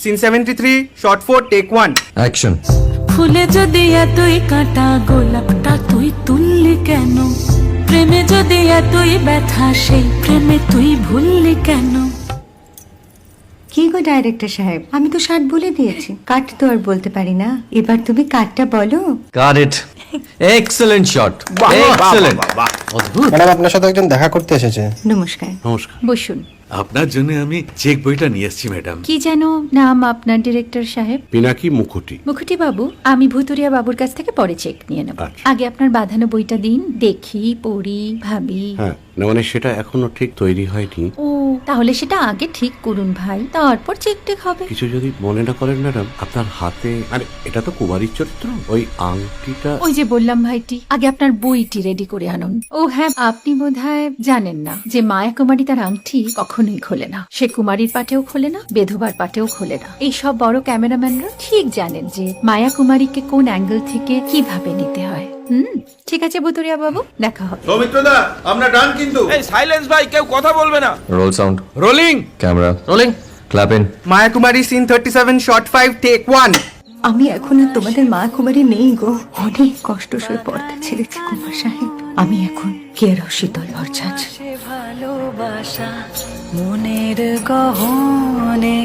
Scene 73 short 4 take 1 action. ফুলে যদি এতই কাঁটা গোলাপটা তুই তুললি কেন? প্রেমে যদি এতই ব্যথা সেই প্রেমে তুই ভুললি কেন? কি গো ডাইরেক্টর সাহেব, আমি তো 60 বলে দিয়েছি, কাট তো আর বলতে পারি না, এবার তুমি কাটটা বলো। Got it. Excellent shot, excellent. অদ্ভুত। ম্যাডাম, আপনার সাথে একজন দেখা করতে এসেছে। নমস্কার। নমস্কার। বসুন। আপনার জন্য আমি চেক বইটা নিয়ে এসেছি ম্যাডাম। কি যেন নাম আপনার ডিরেক্টর সাহেব? পিনাকি মুখোটি। মুখুটি বাবু, আমি ভুতুরিয়া বাবুর কাছ থেকে পরে চেক নিয়ে নেব। আচ্ছা। আগে আপনার বাঁধানো বইটা দিন, দেখি, পড়ি, ভাবি। হ্যাঁ, না মানে সেটা এখনো ঠিক তৈরি হয়নি। ও, তাহলে সেটা আগে ঠিক করুন ভাই, তারপর চেক টেক হবে। কিছু যদি মনে না করেন ম্যাডাম, আপনার হাতে, আরে এটা তো কুমারীর চরিত্র, ওই আংটিটা। ওই যে বললাম ভাইটি, আগে আপনার বইটি রেডি করে আনুন। ও হ্যাঁ, আপনি বোধহয় জানেন না যে মায়া কুমারী তার আংটি কখনোই খোলে না। সে কুমারীর পাটেও খোলে না, বেধবার পাটেও খোলে না। এই সব বড় ক্যামেরাম্যানরা ঠিক জানেন যে মায়া কুমারীকে কোন অ্যাঙ্গেল থেকে কিভাবে নিতে হয়। ঠিক আছে ভুতুরিয়া বাবু, দেখা হবে। সৌমিত্রদা, আমরা ডান কিন্তু। এই সাইলেন্স ভাই, কেউ কথা বলবে না। Roll sound, rolling. Camera rolling, clap in. Maya Kumari scene 37 shot 5 take 1 আমি এখন আর তোমাদের মা কুমারী নেই গো, অনেক কষ্ট সয়ে পর্দা ছেড়েছি কুমার সাহেব। আমি এখন কেরো শীতল ভরছাছ। ভালোবাসা মনের গহনে